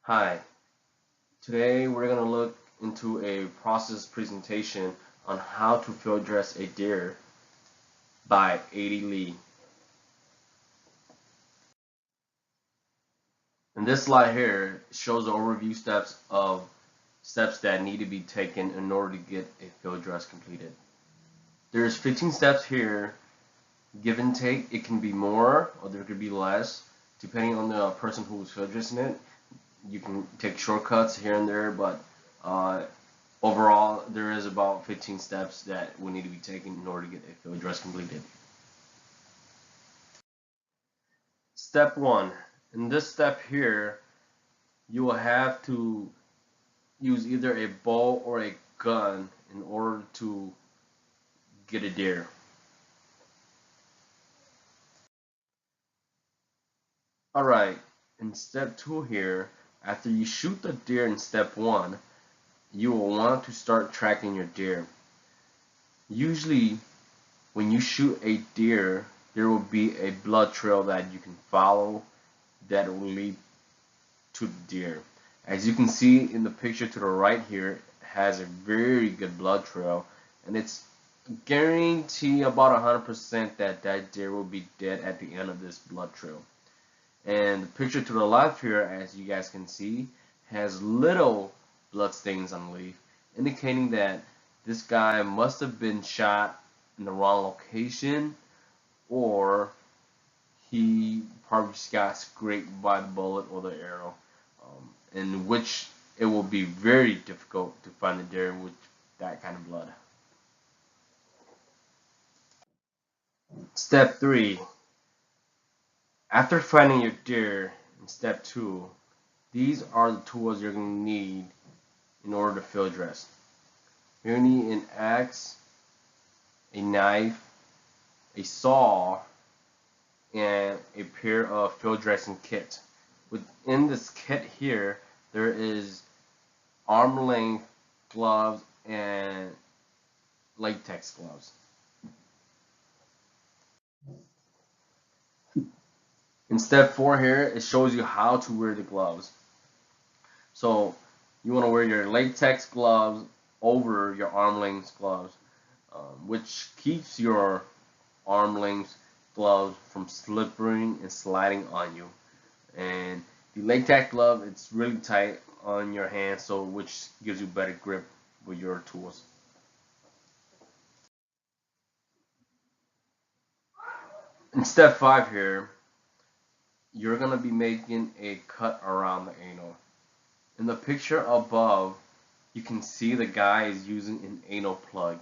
Hi, today we're going to look into a process presentation on how to field dress a deer by A.D. Lee. And this slide here shows the overview steps that need to be taken in order to get a field dress completed. There's 15 steps here, give and take. It can be more or there could be less depending on the person who's field dressing it. You can take shortcuts here and there, but overall, there is about 15 steps that will need to be taken in order to get a field dress completed. Step 1. In this step here, you will have to use either a bow or a gun in order to get a deer. Alright, in step 2 here, after you shoot the deer in step 1, you will want to start tracking your deer. Usually, when you shoot a deer, there will be a blood trail that you can follow that will lead to the deer. As you can see in the picture to the right here, it has a very good blood trail, and it's guarantee about 100% that that deer will be dead at the end of this blood trail. And the picture to the left here, as you guys can see, has little blood stains on the leaf, indicating that this guy must have been shot in the wrong location, or he probably just got scraped by the bullet or the arrow, in which it will be very difficult to find a deer with that kind of blood. Step 3. After finding your deer in step 2, these are the tools you're going to need in order to field dress. You're going to need an axe, a knife, a saw, and a pair of field dressing kits. Within this kit here, there is arm length gloves and latex gloves. In step 4 here, it shows you how to wear the gloves. So you want to wear your latex gloves over your arm length gloves, which keeps your arm length gloves from slipping and sliding on you. And the latex glove, it's really tight on your hand, so which gives you better grip with your tools. In step 5 here, you're going to be making a cut around the anal. In the picture above, you can see the guy is using an anal plug.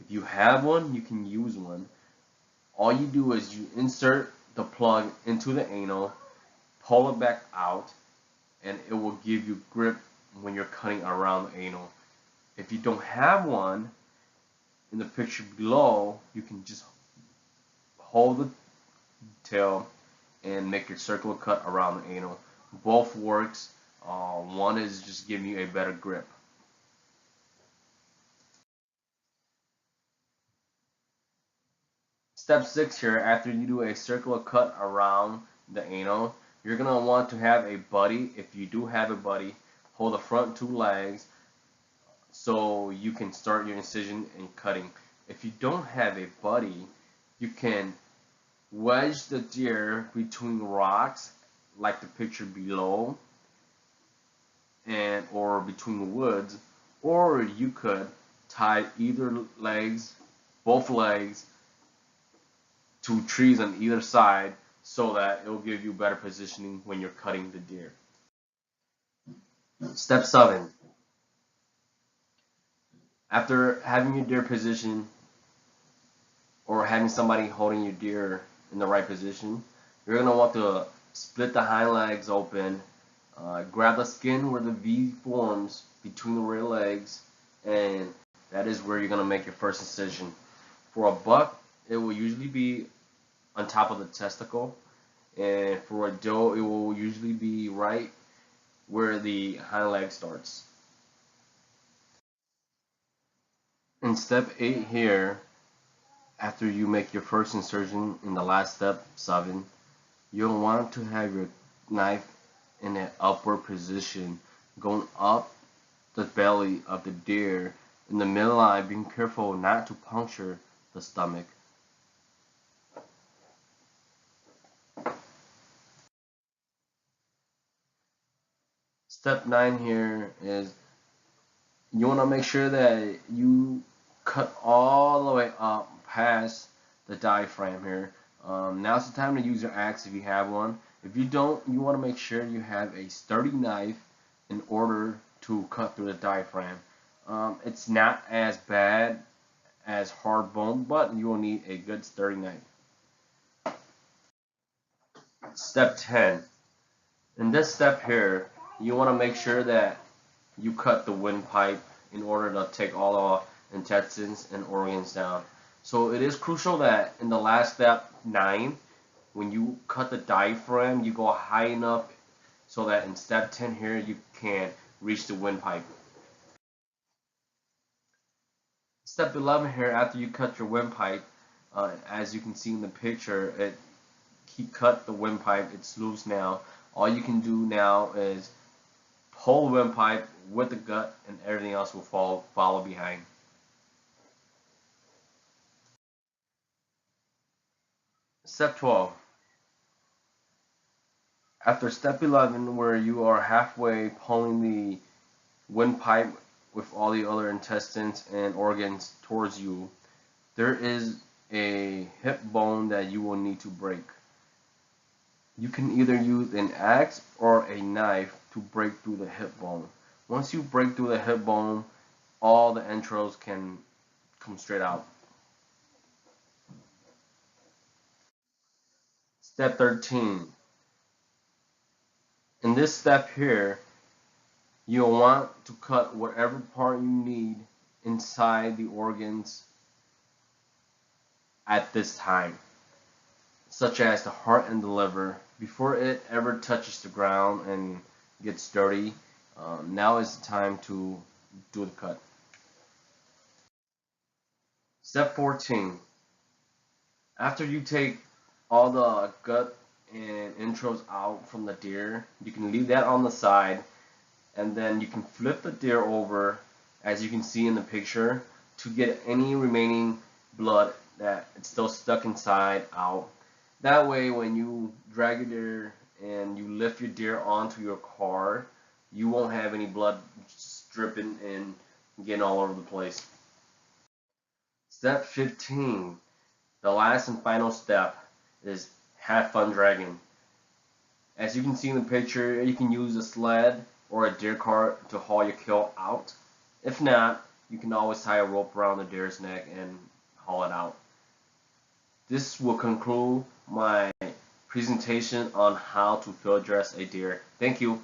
If you have one, you can use one. All you do is you insert the plug into the anal, pull it back out, and it will give you grip when you're cutting around the anal. If you don't have one, in the picture below, you can just hold the tail and make your circular cut around the anal. Both works. One is just giving you a better grip. Step 6 here, after you do a circular cut around the anal, you're going to want to have a buddy. If you do have a buddy, hold the front 2 legs so you can start your incision and cutting. If you don't have a buddy, you can wedge the deer between rocks like the picture below, and or between the woods, or you could tie both legs to trees on either side so that it will give you better positioning when you're cutting the deer. Step 7. After having your deer positioned or having somebody holding your deer in the right position, you're going to want to split the hind legs open, grab the skin where the V forms between the rear legs, and that is where you're going to make your first incision. For a buck, it will usually be on top of the testicle, and for a doe, it will usually be right where the hind leg starts. In step 8 here, after you make your first insertion in the last step, 7, you'll want to have your knife in an upward position, going up the belly of the deer in the midline, being careful not to puncture the stomach. Step 9 here is you want to make sure that you cut all the way up past the diaphragm here. Now's the time to use your axe if you have one. If you don't, you want to make sure you have a sturdy knife in order to cut through the diaphragm. It's not as bad as hard bone, but you will need a good sturdy knife. Step 10. In this step here, you want to make sure that you cut the windpipe in order to take all the intestines and organs down. So it is crucial that in the last step 9, when you cut the diaphragm, you go high enough so that in step 10 here you can reach the windpipe. Step 11 here, after you cut your windpipe, as you can see in the picture, he cut the windpipe, it's loose now. All you can do now is pull the windpipe with the gut, and everything else will follow behind. Step 12. After step 11, where you are halfway pulling the windpipe with all the other intestines and organs towards you, there is a hip bone that you will need to break. You can either use an axe or a knife to break through the hip bone. Once you break through the hip bone, all the entrails can come straight out. Step 13. In this step here, you'll want to cut whatever part you need inside the organs at this time, such as the heart and the liver, before it ever touches the ground and gets dirty. Now is the time to do the cut. Step 14. After you take all the gut and entrails out from the deer, you can leave that on the side, and then you can flip the deer over, as you can see in the picture, to get any remaining blood that it's still stuck inside out. That way, when you drag your deer and you lift your deer onto your car, you won't have any blood dripping and getting all over the place. Step 15. The last and final step is have fun dragging. As you can see in the picture, you can use a sled or a deer cart to haul your kill out. If not, you can always tie a rope around the deer's neck and haul it out. This will conclude my presentation on how to field dress a deer. Thank you.